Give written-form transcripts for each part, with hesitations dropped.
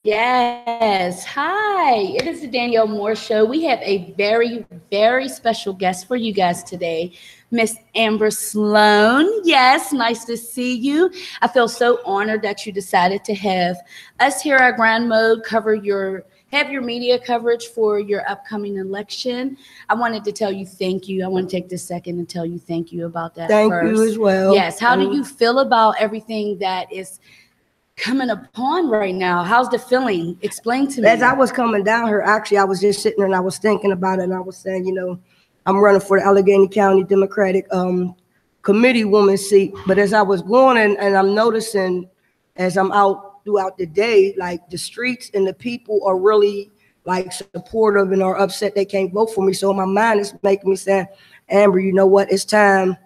Yes. Hi. It is the Danielle Moore Show. We have a very, very special guest for you guys today, Miss Amber Sloan. Yes, nice to see you. I feel so honored that you decided to have us here at Grand Mode have your media coverage for your upcoming election. I wanted to tell you thank you. I want to take this second and tell you thank you about that Thank first. you as well. Yes. How do you feel about everything that is coming upon right now? How's the feeling? Explain to me. As I was coming down here, actually, I was just sitting there and I was thinking about it, and I was saying, I'm running for the Allegheny County Democratic committee woman seat. But as I was going and I'm noticing as I'm out throughout the day, like the streets and the people are really like supportive and are upset they can't vote for me. So my mind is making me say, Amber, you know what? It's time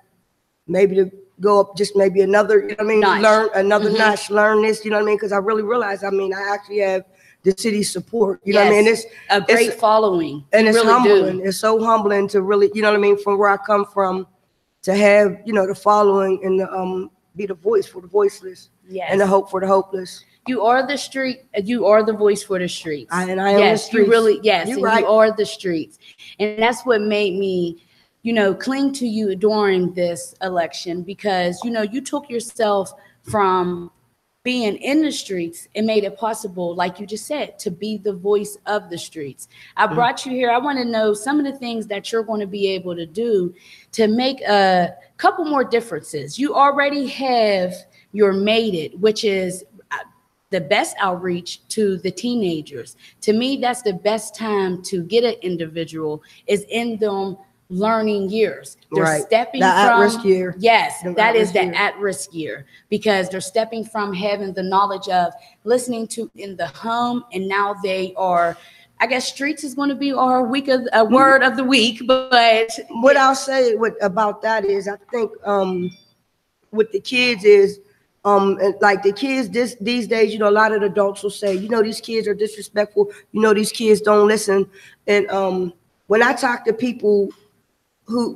maybe to go up just maybe another, Notch. learn another notch, learn this, because I really realized, I actually have the city's support, you know what I mean? It's a great following. And it's really humbling. Do. It's so humbling to really, from where I come from, to have, the following and be the voice for the voiceless, and the hope for the hopeless. You are the street. You are the voice for the streets. I am the streets. You really, yes, You're and right. you are the streets. And that's what made me, cling to you during this election, because, you took yourself from being in the streets and made it possible, like you just said, to be the voice of the streets. I brought you here. I want to know some of the things that you're going to be able to do to make a couple more differences. You already have your Made It, which is the best outreach to the teenagers. To me, that's the best time to get an individual is in them learning years. They're stepping the from at-risk year. Yes, that is the at-risk year, because they're stepping from having the knowledge of listening to in the home, and now they are, I guess streets is going to be our word of the week. But what I'll say about that is, I think with the kids is, and like the kids these days, a lot of the adults will say, these kids are disrespectful, these kids don't listen. And when I talk to people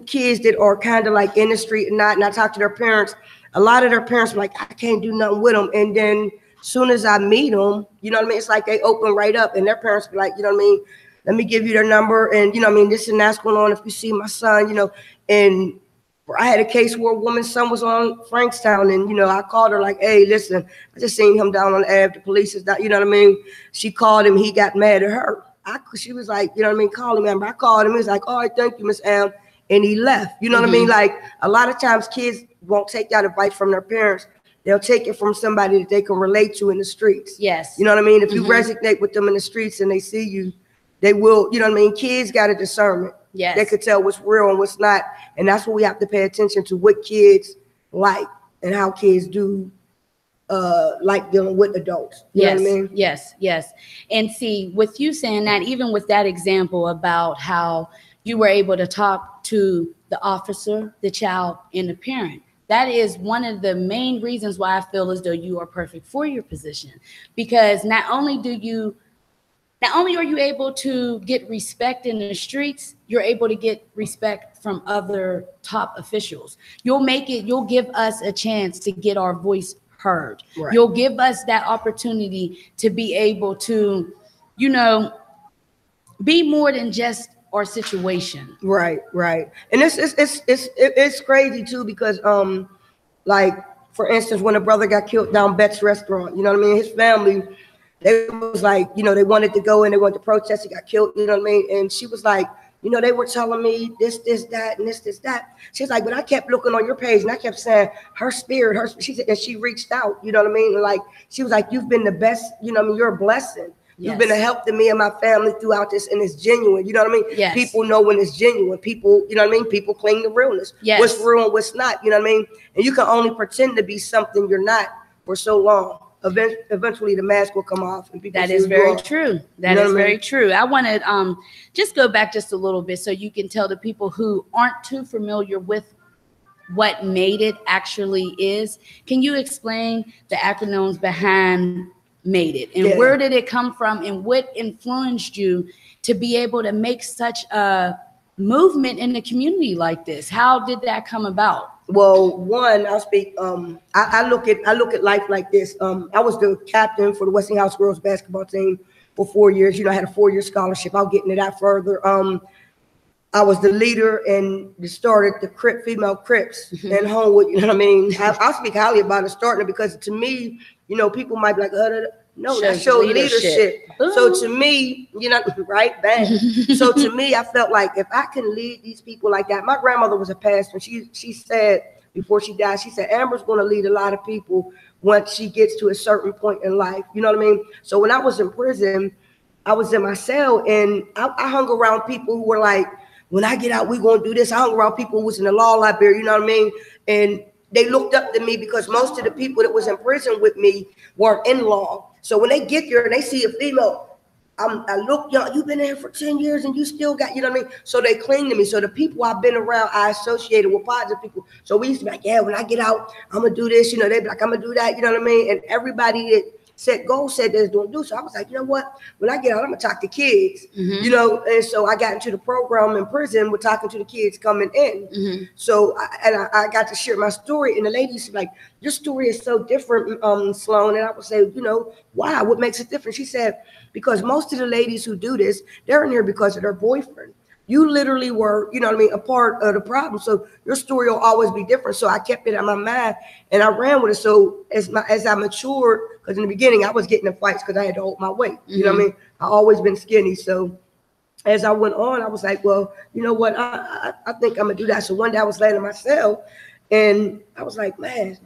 kids that are kind of like in the street and I talk to their parents, a lot of their parents are like, I can't do nothing with them. And then soon as I meet them, it's like they open right up, and their parents be like, let me give you their number, and this and that's going on. If you see my son, and I had a case where a woman's son was on Frankstown, and I called her like, hey, listen, I just seen him down on the Ave. The police is not, She called him. He got mad at her. She was like, call him, Amber. I called him. He was like, all right, thank you, Miss Am, and he left. You know what I mean? Like a lot of times, kids won't take that advice from their parents. They'll take it from somebody that they can relate to in the streets. Yes. You know what I mean? If you resonate with them in the streets and they see you, they will. You know what I mean? Kids got a discernment. Yes. They could tell what's real and what's not. And that's what we have to pay attention to, what kids like and how kids do like dealing with adults. You know what I mean? Yes. And see, with you saying that, even with that example about how you were able to talk to the officer, the child, and the parent, that is one of the main reasons why I feel as though you are perfect for your position. Because not only are you able to get respect in the streets, you're able to get respect from other top officials. You'll give us a chance to get our voice heard. Right. You'll give us that opportunity to be able to, be more than just our situation. Right. And it's crazy too, because like for instance, when a brother got killed down Bet's restaurant, you know what I mean? His family, they was like, they wanted to go and they wanted to protest. He got killed, you know what I mean? And she was like, they were telling me this, that, and this, that. She's like, but I kept looking on your page and I kept saying she said, and she reached out, you know what I mean? And like, she was like, you've been the best, you're a blessing. Yes. You've been a help to me and my family throughout this, and it's genuine. You know what I mean? Yes. People know when it's genuine. People, you know what I mean? People cling to realness. Yes. What's real and what's not, you know what I mean? And you can only pretend to be something you're not for so long. Eventually the mask will come off. And that is very true. That is very true. I want to just go back just a little bit so you can tell the people who aren't too familiar with what Made It actually is. Can you explain the acronyms behind Made It, and where did it come from, and what influenced you to be able to make such a movement in the community like this? How did that come about? Well, one, I'll speak. I look at life like this. I was the captain for the Westinghouse girls basketball team for 4 years. You know, I had a 4-year scholarship. I'll get into that further. I was the leader and started the female Crips in Homewood. You know what I mean? I'll speak highly about it starting it because to me, you know, people might be like, no, that showed leadership. So to me, you know, right, bang. So to me, I felt like if I can lead these people like that, my grandmother was a pastor. She said before she died, she said, Amber's going to lead a lot of people once she gets to a certain point in life. You know what I mean? So when I was in prison, I was in my cell and I hung around people who were like, when I get out, we're going to do this. I hung around people who was in the law library, you know what I mean? And they looked up to me because most of the people that was in prison with me weren't in law. So when they get there and they see a female, I look, young, you've been there for 10 years and you still got, you know what I mean? So they cling to me. So the people I've been around, I associated with positive people. So we used to be like, yeah, when I get out, I'm going to do this. You know, they'd be like, I'm going to do that. You know what I mean? And everybody that set goals said they was going to do. So I was like, you know what? When I get out, I'm going to talk to kids, you know? And so I got into the program in prison with talking to the kids coming in. So I got to share my story. And the lady used to be like, your story is so different, Sloan. And I would say, you know, why? What makes it different? She said, because most of the ladies who do this, they're in here because of their boyfriend. You literally were, you know what I mean, a part of the problem. So your story will always be different. So I kept it in my mind and I ran with it. So as I matured, because in the beginning I was getting in fights because I had to hold my weight. You know what I mean? I always been skinny. So as I went on, I was like, well, you know what? I think I'm gonna do that. So one day I was laying in my cell and I was like, man,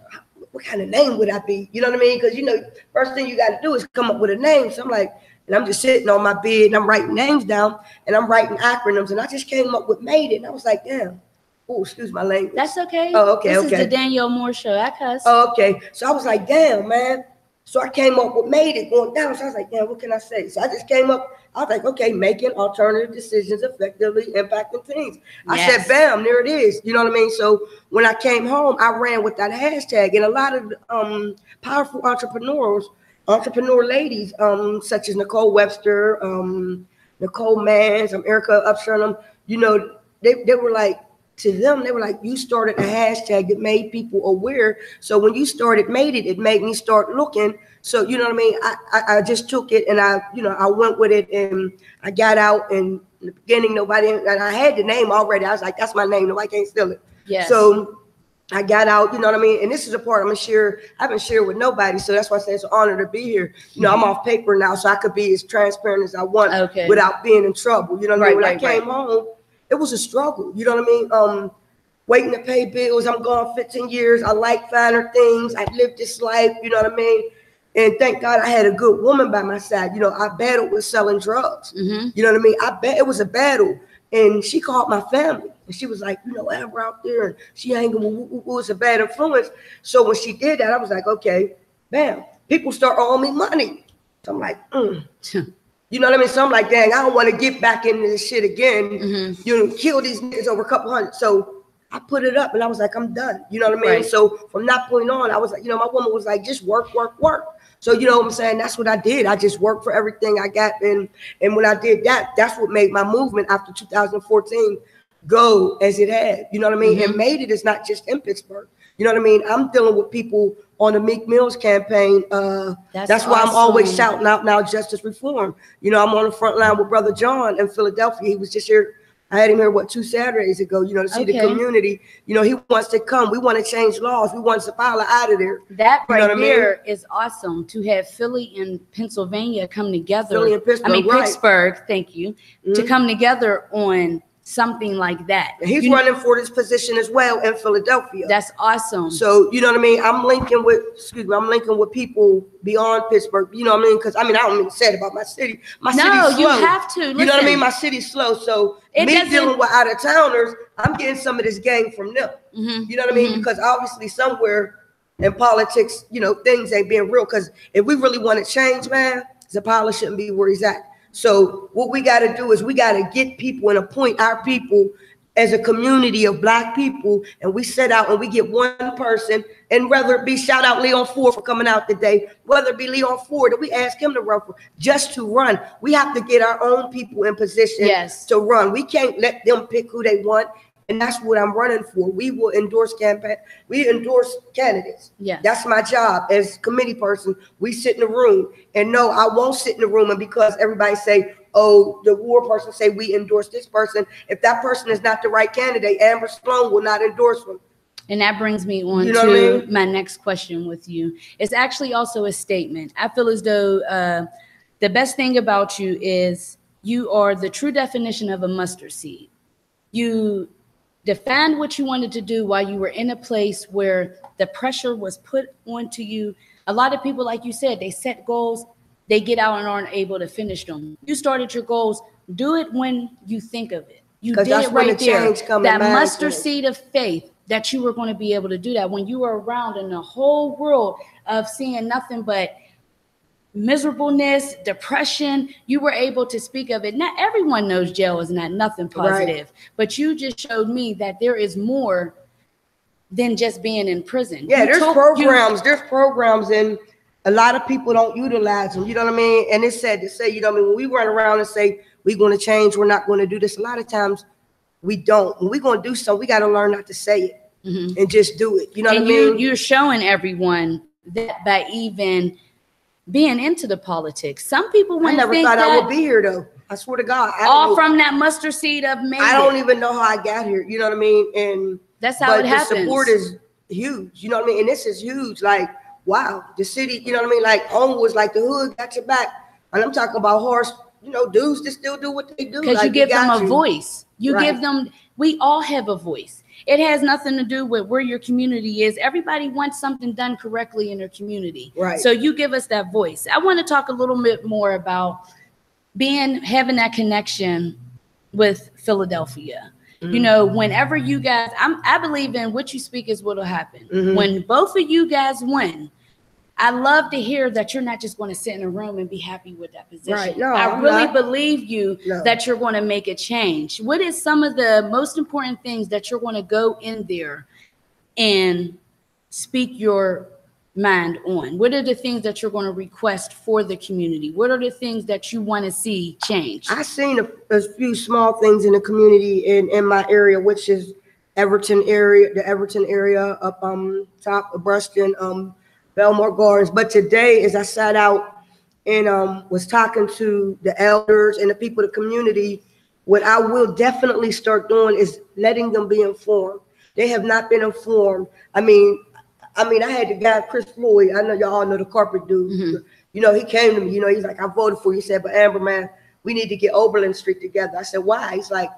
what kind of name would I be? You know what I mean? Because, you know, first thing you got to do is come up with a name. So I'm like, and I'm just sitting on my bed and I'm writing names down and I'm writing acronyms. And I just came up with Made It. And I was like, damn. Oh, excuse my language. That's okay. Oh, okay. This is the Danielle Moore Show. I cuss. Oh, okay. So I was like, damn, man. So I came up with Made It going down. So I was like, damn, what can I say? So I just came up. I was like, okay, making alternative decisions effectively impacting teens. I said, bam, there it is. You know what I mean? So when I came home, I ran with that hashtag. And a lot of powerful entrepreneur ladies, such as Nicole Webster, Nicole Mans, Erica Upshurnham, you know, they were like, to them, they were like, you started a hashtag that made people aware. So when you started Made It, it made me start looking. So, you know what I mean? I just took it and I went with it and I got out and in the beginning, nobody, and I had the name already. I was like, that's my name. Nobody can't steal it. Yes. So I got out, you know what I mean? And this is a part I'm going to share. I haven't shared with nobody. So that's why I say it's an honor to be here. You know, I'm off paper now, so I could be as transparent as I want without being in trouble. You know what I mean? When I came home, it was a struggle. You know what I mean? Waiting to pay bills. I'm gone 15 years. I like finer things. I lived this life. You know what I mean? And thank God I had a good woman by my side. You know, I battled with selling drugs. You know what I mean? It was a battle. And she called my family. And she was like, you know, Amber out there. And she hanging with who was a bad influence. So when she did that, I was like, okay, bam. People start owing me money. So I'm like, You know what I mean? So I'm like, dang, I don't want to get back into this shit again. You know, kill these niggas over a couple hundred. So I put it up and I was like, I'm done. You know what I mean? So from that point on, I was like, you know, my woman was like, just work. So, you know what I'm saying? That's what I did. I just worked for everything I got. And when I did that, that's what made my movement after 2014 go as it had. You know what I mean? And Made It is not just in Pittsburgh. You know what I mean? I'm dealing with people on the Meek Mill's campaign. That's why I'm always shouting out now justice reform. You know, I'm on the front line with Brother John in Philadelphia. He was just here. I had him here, 2 Saturdays ago, you know, to see the community. You know, he wants to come. We want to change laws. We want Zapala out of there. That right there is awesome to have Philly and Pennsylvania come together. Philly and Pittsburgh, Pittsburgh, thank you, to come together on something like that. And he's running for this position as well in Philadelphia. That's awesome. So, you know what I mean? I'm linking with people beyond Pittsburgh, you know what I mean? Because I don't mean to say it about my city. My city's slow. You have to. Listen. You know what I mean? My city's slow. So me dealing with out of towners, I'm getting some of this game from them. You know what I mean? Because obviously somewhere in politics, you know, things ain't being real. Because if we really want to change, man, Zapala shouldn't be where he's at. So what we got to do is we got to get people and appoint our people as a community of Black people, and we set out and we get one person And whether it be shout out Leon Ford for coming out today, whether it be Leon Ford, that we ask him to run for just to run. We have to get our own people in position to run. We can't let them pick who they want. And that's what I'm running for. We will endorse campaign. We endorse candidates. Yeah, that's my job as committee person. We sit in the room, and no, I won't sit in the room. And because everybody say, oh, the war person say we endorse this person, if that person is not the right candidate, Amber Sloan will not endorse them. And that brings me on to my next question with you. It's actually also a statement. I feel as though the best thing about you is you are the true definition of a mustard seed. You defined what you wanted to do while you were in a place where the pressure was put onto you. A lot of people, like you said, they set goals, they get out and aren't able to finish them. You started your goals. Do it when you think of it. You did it right there. That mustard seed of faith that you were going to be able to do that when you were around in the whole world of seeing nothing but miserableness, depression, you were able to speak of it. Not everyone knows jail is not nothing positive, but you just showed me that there is more than just being in prison. Yeah, there's programs, and a lot of people don't utilize them. You know what I mean? And it's sad to say, you know what I mean? When we run around and say we're going to change, we're not going to do this, a lot of times we don't. When we're going to do something, we got to learn not to say it and just do it. You know what I mean? You're showing everyone that by even being into the politics. Some people wouldn't I never thought I would be here, though. I swear to God. All from that mustard seed of maybe. I don't even know how I got here. You know what I mean? And that's how it happens. The support is huge. You know what I mean? And this is huge. Like, wow, the city, you know what I mean? Like, home was like the hood got your back. And I'm talking about horse, you know, dudes that still do what they do. Because you give them a voice. You give them, we all have a voice. It has nothing to do with where your community is. Everybody wants something done correctly in their community. Right. So you give us that voice. I want to talk a little bit more about having that connection with Philadelphia. You know, whenever you guys, I believe in what you speak is what will happen. When both of you guys win, I love to hear that you're not just going to sit in a room and be happy with that position. Right. No, I really believe you that you're going to make a change. What is some of the most important things that you're going to go in there and speak your mind on? What are the things that you're going to request for the community? What are the things that you want to see change? I've seen a few small things in the community in my area, which is the Everton area up top of Bruston, Belmore Gardens. But today, as I sat out and was talking to the elders and the people of the community, what I will definitely start doing is letting them be informed. They have not been informed. I mean, I had the guy, Chris Floyd. I know y'all all know the carpet dude. You know, he came to me, you know, he's like, I voted for you. He said, but Amber, man, we need to get Oberlin Street together. I said, why? He's like,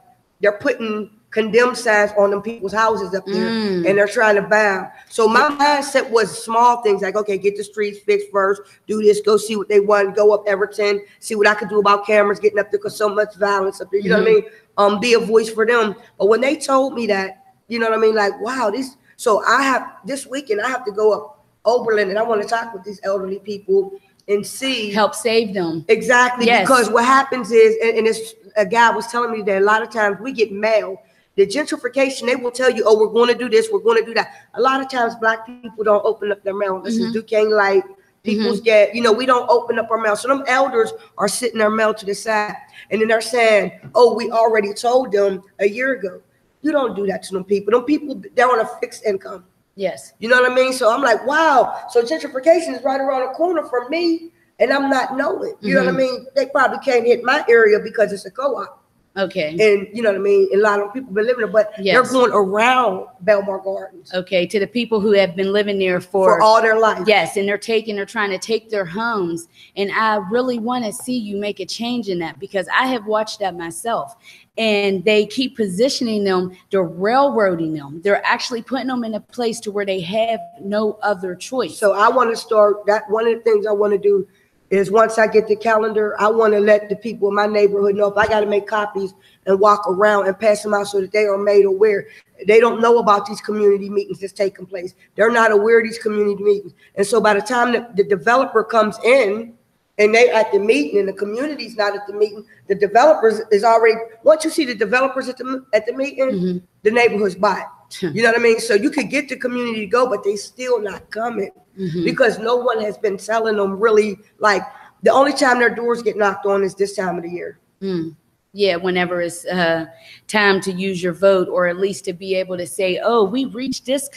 they're putting condemned signs on them people's houses up there and they're trying to buy. So my mindset was small things like, okay, get the streets fixed first, do this, go see what they want, go up Everton, see what I could do about cameras getting up there because so much violence up there, you know what I mean? Be a voice for them. But when they told me that, you know what I mean? Like, wow, so I have, this weekend, I have to go up Oberlin and I want to talk with these elderly people and see. Help save them. Exactly, because what happens is, and it's, a guy was telling me that a lot of times we get mail. The gentrification, they will tell you, oh, we're going to do this, we're going to do that. A lot of times black people don't open up their mail. This is Duquesne Light, People's Get, you know, we don't open up our mail. So them elders are sitting their mail to the side. And then they're saying, oh, we already told them a year ago. You don't do that to them people. Them people, they're on a fixed income. Yes. You know what I mean? So I'm like, wow. So gentrification is right around the corner from me and I'm not knowing. You know what I mean? They probably can't hit my area because it's a co-op. Okay. And you know what I mean? A lot of people been living there, but they're going around Belmore Gardens. Okay. To the people who have been living there for all their life. Yes. And they're trying to take their homes. And I really want to see you make a change in that because I have watched that myself. And they keep positioning them, they're railroading them. They're actually putting them in a place to where they have no other choice. So I want to start that. One of the things I want to do is once I get the calendar, I want to let the people in my neighborhood know if I got to make copies and walk around and pass them out so that they are made aware. They don't know about these community meetings that's taking place. They're not aware of these community meetings. And so by the time the developer comes in, and they at the meeting, and the community's not at the meeting. The developers is already, once you see the developers at the meeting, the neighborhood's bought. You know what I mean? So you could get the community to go, but they still not coming because no one has been telling them really, like, the only time their doors get knocked on is this time of the year. Yeah, whenever it's time to use your vote, or at least to be able to say, oh, we reached this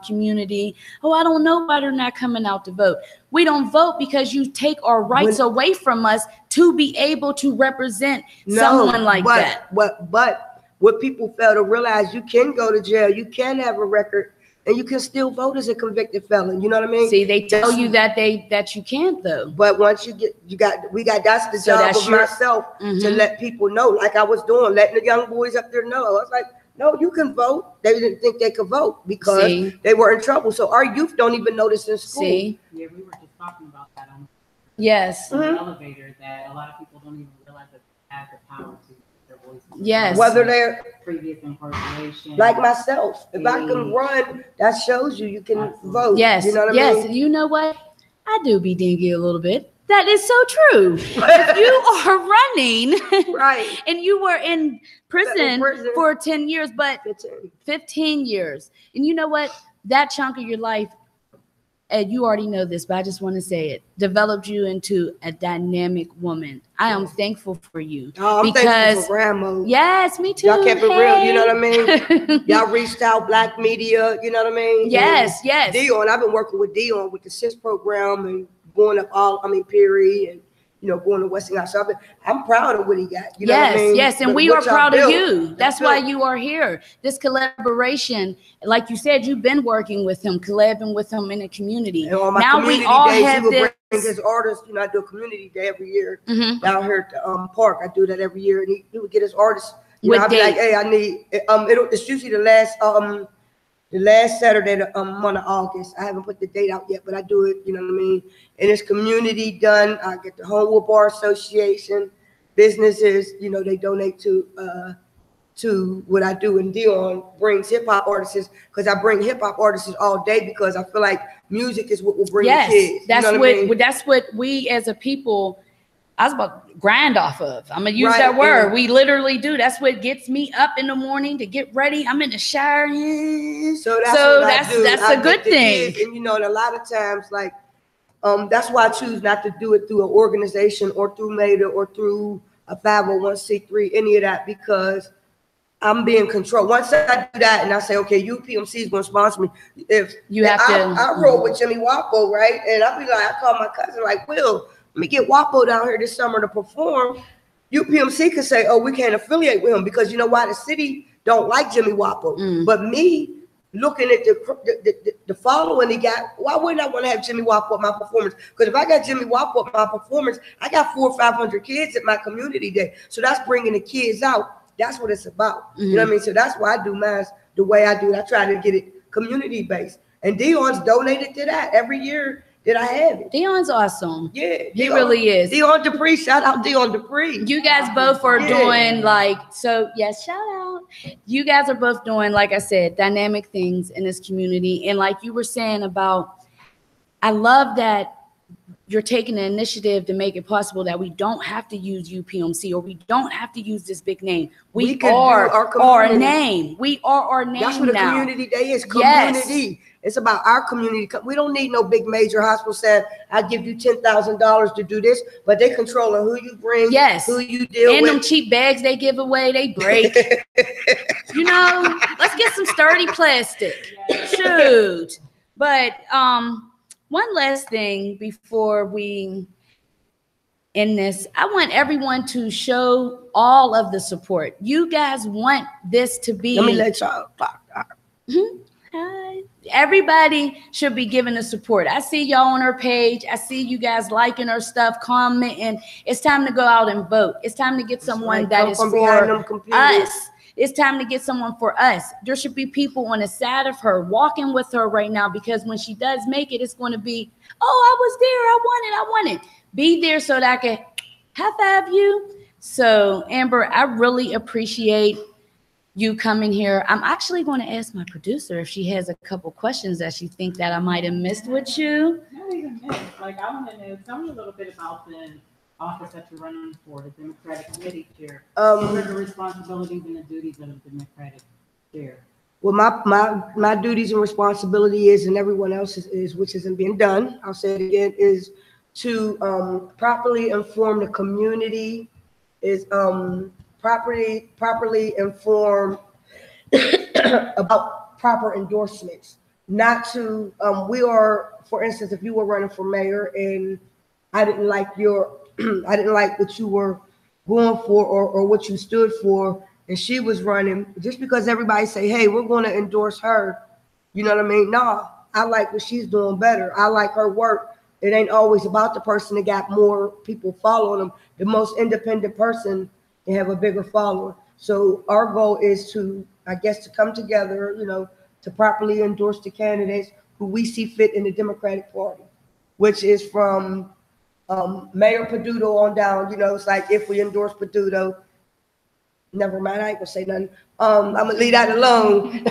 community. Oh, I don't know why they're not coming out to vote. We don't vote because you take our rights away from us to be able to represent someone like that. But what people fail to realize, you can go to jail, you can have a record, and you can still vote as a convicted felon. You know what I mean? See, they tell you that you can't though. But once that's the job of myself to let people know, like I was doing, letting the young boys up there know. I was like, no, you can vote. They didn't think they could vote because they were in trouble. So our youth don't even know this in school. Yeah, we were just talking about that on the elevator, that a lot of people don't even realize that they have the power to. Yes. Whether they're previous incarceration, like myself, if I can run, that shows you can vote. Yes. You know what I mean? You know what? I do be dingy a little bit. That is so true. If you are running, right, and you were in prison for 10 years, but 15 years, and you know what? That chunk of your life, and you already know this, but I just want to say it, developed you into a dynamic woman. I am thankful for you. I'm thankful for grandma. Yes, me too. Y'all kept it real, you know what I mean? Y'all reached out, Black media, you know what I mean? Yes. Dion, I've been working with Dion with the SIS program and going up Perry and, you know, going to Westinghouse. So I'm proud of what he got. You know what I mean? Yes, and we are proud of you. That's why you are here. This collaboration, like you said, you've been working with him, collabing with him in the community. And on my now community we all days, have he would this. bring his artists. You know, I do a community day every year down here at the park. I do that every year, and he would get his artists. You know, I'd be like, hey, I need. It's usually the last Saturday, the month of August. I haven't put the date out yet, but I do it, you know what I mean? And it's community done. I get the Homewood Bar Association, businesses, you know, they donate to what I do. And Dion brings hip hop artists, because I bring hip hop artists all day, because I feel like music is what will bring the kids. That's you know what, I mean? that's what we as a people, I was about to grind off of. I'm gonna use that word. We literally do. That's what gets me up in the morning to get ready. I'm in the shower. So that's a good thing. And you know, and a lot of times, like, that's why I choose not to do it through an organization or through MEDA or through a 501c3, any of that, because I'm being controlled. Once I do that and I say, okay, UPMC is going to sponsor me. If you have I roll with Jimmy Wapo, right? And I'll be like, I call my cousin, like, Will, let me get Wapo down here this summer to perform. UPMC could say, oh, we can't affiliate with him, because you know why? The city don't like Jimmy Wapo. But me looking at the following he got, why wouldn't I want to have Jimmy Wapo at my performance? Because if I got Jimmy Wapo at my performance, I got 400 or 500 kids at my community day. So that's bringing the kids out. That's what it's about. You know what I mean? So that's why I do mine the way I do it. I try to get it community based. And Dion's donated to that every year that I have it. Dion's awesome. Yeah. He really is. Dion Dupree, shout out Dion Dupree. You guys both are doing yes, shout out. You guys are both doing, like I said, dynamic things in this community. And like you were saying about, I love that you're taking the initiative to make it possible that we don't have to use UPMC, or we don't have to use this big name. We are our name. We are our name. That's what a community day is. Community. It's about our community. We don't need no big major hospital saying, I give you $10,000 to do this, but they controlling who you bring, who you deal with. And them cheap bags they give away, they break. You know, let's get some sturdy plastic. Shoot. But one last thing before we end this, I want everyone to show all of the support. You guys want this to be. Let me let y'all talk. Hi. Everybody should be giving the support. I see y'all on her page. I see you guys liking her stuff, commenting. It's time to go out and vote. It's time to get someone that is for us. It's time to get someone for us. There should be people on the side of her, walking with her right now, because when she does make it, it's going to be, oh, I was there. I want it. Be there so that I can high five you. So, Amber, I really appreciate you coming here. I'm actually going to ask my producer if she has a couple questions that she thinks that I might have missed with you. wait a minute. Like, I want to know, tell me a little bit about the office that you're running for, the Democratic Committee Chair. What are the responsibilities and the duties of the Democratic Chair? Well, my duties and responsibility is, and everyone else's is, which isn't being done, I'll say it again, is to properly inform the community, is properly inform about proper endorsements. Not to, we are, for instance, if you were running for mayor and I didn't like your, I didn't like what you were going for or what you stood for, and she was running, just because everybody say, hey, we're going to endorse her, you know what I mean? No, I like what she's doing better. I like her work. It ain't always about the person that got more people following them. The most independent person can have a bigger follower. So our goal is to, I guess, to come together, you know, to properly endorse the candidates who we see fit in the Democratic Party, which is from Mayor Peduto on down. You know, it's like if we endorse Peduto, never mind, I ain't gonna say nothing. I'm gonna leave that alone.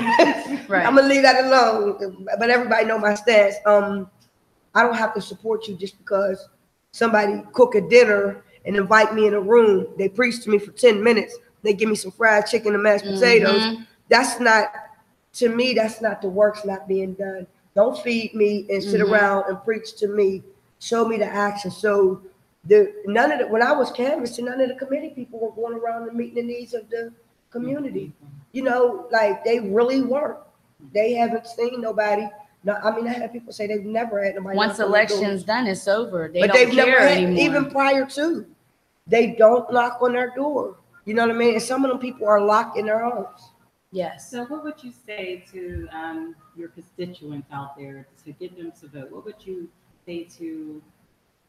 Right. I'm gonna leave that alone. But everybody know my stance. I don't have to support you just because somebody cook a dinner and invite me in a room. They preach to me for 10 minutes. They give me some fried chicken and mashed potatoes. That's not, to me, that's not the work's not being done. Don't feed me and sit around and preach to me. Show me the action. So none of the, when I was canvassing, none of the committee people were going around and meeting the needs of the community. You know, like they really weren't. They haven't seen nobody. No, I mean, I had people say they've never had nobody. Once election's done, it's over. They but don't they've never care had, anymore. even prior to, they don't knock on their door. You know what I mean? And some of them people are locked in their homes. Yes. So what would you say to your constituents out there to get them to vote? What would you say to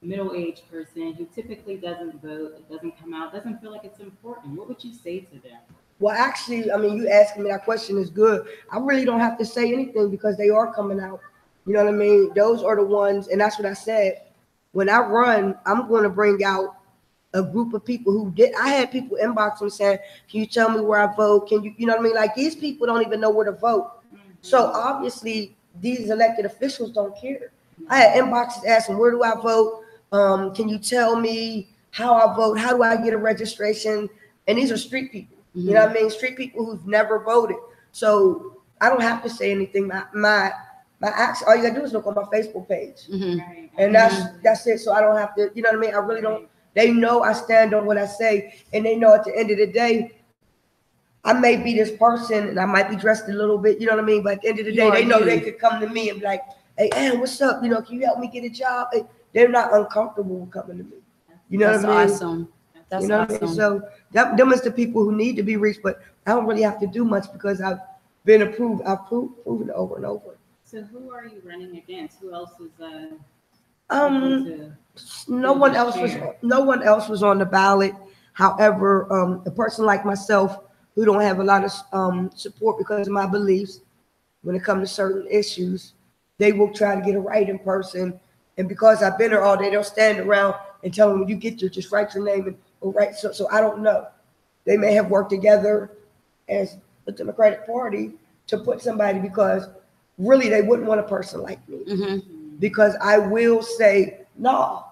a middle-aged person who typically doesn't vote, doesn't come out, doesn't feel like it's important? What would you say to them? Well, actually, I mean, you asking me that question is good. I really don't have to say anything because they are coming out. You know what I mean? Those are the ones, and that's what I said. When I run, I'm going to bring out a group of people who did. I had people inbox me saying, can you tell me where I vote? Can you, you know what I mean? Like these people don't even know where to vote. So obviously these elected officials don't care. I had inboxes asking, where do I vote? Can you tell me how I vote? How do I get a registration? And these are street people. You know what I mean? Street people who've never voted. So I don't have to say anything. My action, all you gotta do is look on my Facebook page. And that's it. So I don't have to, you know what I mean? I really don't. They know I stand on what I say, and they know at the end of the day, I may be this person and I might be dressed a little bit, you know what I mean? But at the end of the day, they know they could come to me and be like, hey, Ann, what's up? You know, can you help me get a job? They're not uncomfortable with coming to me. You know what I mean? Awesome. That's you know awesome. What I mean? So them is the people who need to be reached, but I don't really have to do much because I've been approved. I've proven it over and over. So who are you running against? Who else is no one else was on the ballot. However, a person like myself who don't have a lot of support because of my beliefs when it comes to certain issues, they will try to get a writing person. And because I've been there all day, they'll stand around and tell them, when you get there, just write your name and write. So I don't know. They may have worked together as the Democratic Party to put somebody, because really they wouldn't want a person like me. Because I will say, no,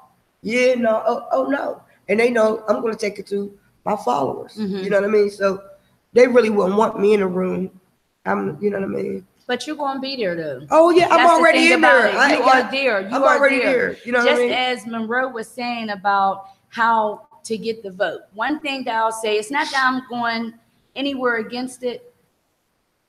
yeah, no, oh no. And they know I'm going to take it to my followers. You know what I mean? So they really wouldn't want me in a room. You know what I mean? But you're going to be there though. Oh yeah, I'm already in there. You are there. I'm already there. You know what I mean? Just as Monroe was saying about how to get the vote. One thing that I'll say, it's not that I'm going anywhere against it.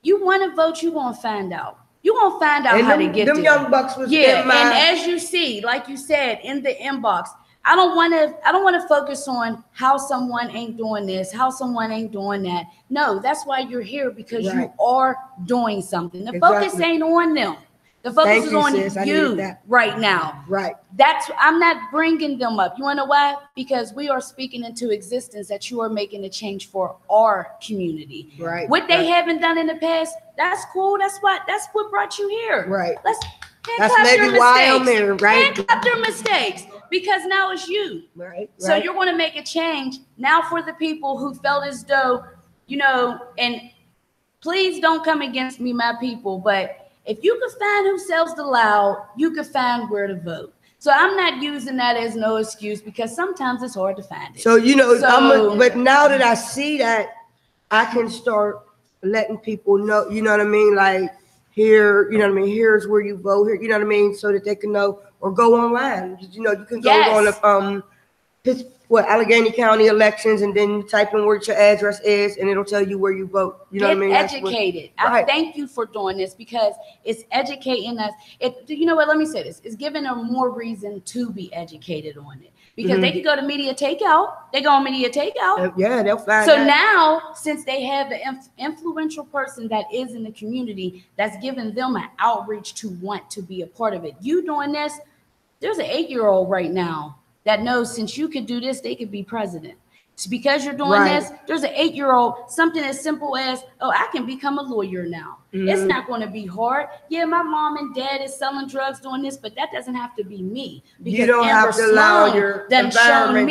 You want to vote, you're going to find out. You're going to find out how to get there. Them young bucks was in my... And as you see, like you said, in the inbox, I don't want to focus on how someone ain't doing this, how someone ain't doing that. No, that's why you're here, because you are doing something. The focus ain't on them. The focus is on you right now. Right. I'm not bringing them up. You want to know why? Because we are speaking into existence that you are making a change for our community. Right. What they haven't done in the past, that's cool. That's what brought you here. Right. That's maybe why I'm here, right? Hand up their mistakes, because now it's you. Right. So you're going to make a change now for the people who felt as though, you know, and please don't come against me, my people, but If you could find who sells the loud, you could find where to vote. So I'm not using that as no excuse because sometimes it's hard to find it. So, but now that I see that, I can start letting people know, you know what I mean? Like here, you know what I mean? Here's where you vote here, you know what I mean? So that they can know, or go online. You can go on the, Allegheny County elections, and then you type in where your address is, and it'll tell you where you vote. You know what I mean? Get educated. I thank you for doing this because it's educating us. You know what? Let me say this. It's giving them more reason to be educated on it because they can go to media takeout. They go on media takeout. Yeah, they'll find So out. now, since they have an influential person that is in the community that's giving them an outreach to want to be a part of it. You doing this, there's an 8-year-old right now that knows since you could do this, they could be president. It's because you're doing this, there's an 8-year-old, something as simple as, I can become a lawyer now. It's not going to be hard. Yeah, my mom and dad is selling drugs doing this, but that doesn't have to be me. Because you don't have to allow your environment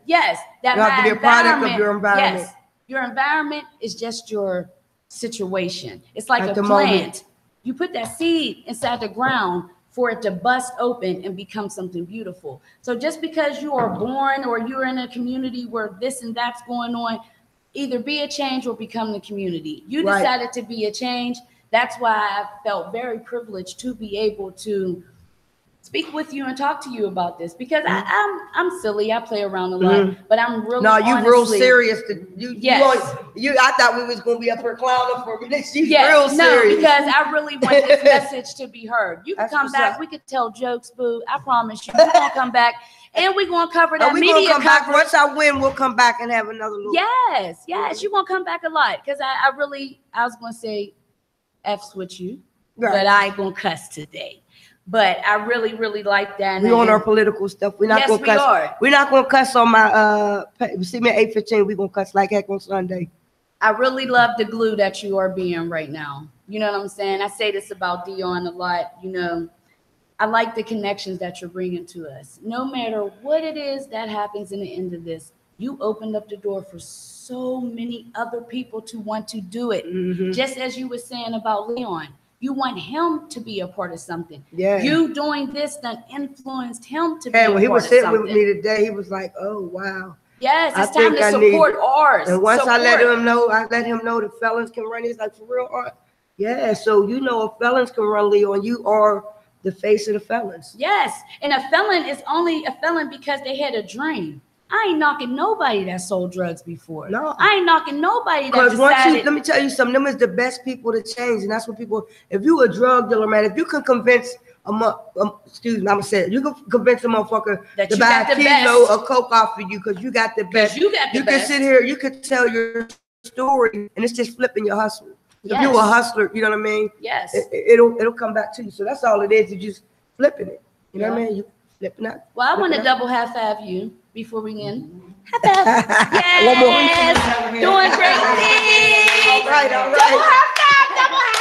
yes, that you have to be a product of your environment. Yes, your environment is just your situation. It's like At a the plant. moment. You put that seed inside the ground for it to bust open and become something beautiful. So just because you are born or you're in a community where this and that's going on, either be a change or become the community. You decided to be a change. That's why I felt very privileged to be able to speak with you and talk to you about this because I'm silly. I play around a lot, but I'm really real serious. Yes. I thought we was gonna be up here clowning for a minute. She's yes, real serious. Because I really want this message to be heard. You can come back. We could tell jokes, boo. I promise you. We're gonna come back and we're gonna cover that media coverage. Back. Once I win, we'll come back and have another look. Yes, you're gonna come back a lot because I was gonna say F's with you, but I ain't gonna cuss today. But I really, really like that. We on our political stuff. We're not gonna cuss. We're not gonna cuss on my see me at 8:15. We're gonna cuss like heck on Sunday. I really love the glue that you are being right now. You know what I'm saying? I say this about Dion a lot. I like the connections that you're bringing to us. No matter what it is that happens in the end of this, you opened up the door for so many other people to want to do it. Just as you were saying about Leon. You want him to be a part of something. Yeah. You doing this done influenced him to be a part of something. When he was sitting with me today, he was like, "Oh wow." Yes, it's time to support ours. And once I let him know the felons can run. He's like, "For real, art?" Yeah. So if felons can run, Leon, you are the face of the felons. Yes, and a felon is only a felon because they had a dream. I ain't knocking nobody that sold drugs before. No, I ain't knocking nobody that decided. Let me tell you something. Them is the best people to change, and that's what people. If you a drug dealer, man, if you can convince excuse me, I'm gonna say it. You can convince a motherfucker to buy a kilo of coke off of you because you got the best. You can sit here, you can tell your story, and it's just flipping your hustle. Yes. If you a hustler, you know what I mean. Yes, it'll come back to you. So that's all it is. You just flipping it. You know what I mean? You flipping out. Well, I want to double half of you. Before we end, yes, one more. Doing great things. All right. Double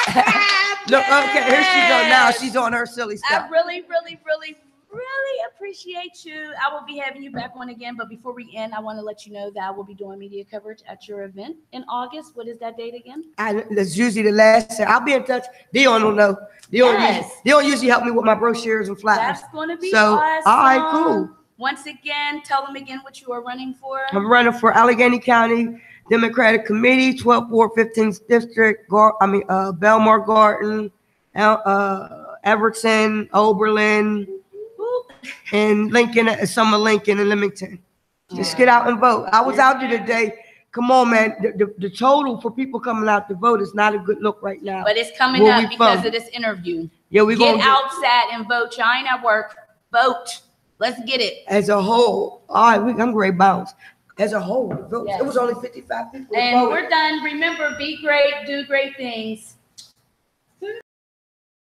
half. Look, okay, here she goes now. She's on her silly stuff. I really, really, really, really appreciate you. I will be having you back on again. But before we end, I want to let you know that I will be doing media coverage at your event in August. What is that date again? That's usually the last. I'll be in touch. Dion will know. Dion usually help me with my brochures and flyers. That's going to be awesome. All right, cool. Once again, tell them again what you are running for. I'm running for Allegheny County Democratic Committee, 12th Ward, 15th District, Belmar Garden, Everton, Oberlin, and Lincoln, Summer Lincoln, and Leamington. Just get out and vote. I was out there today. Come on, man. The total for people coming out to vote is not a good look right now. But it's coming up because of this interview. Yeah, we get outside and vote. Y'all ain't at work. Vote. Let's get it. As a whole, all right, I'm great bounce. As a whole, it was only 55 people. And we're done. Remember, be great, do great things.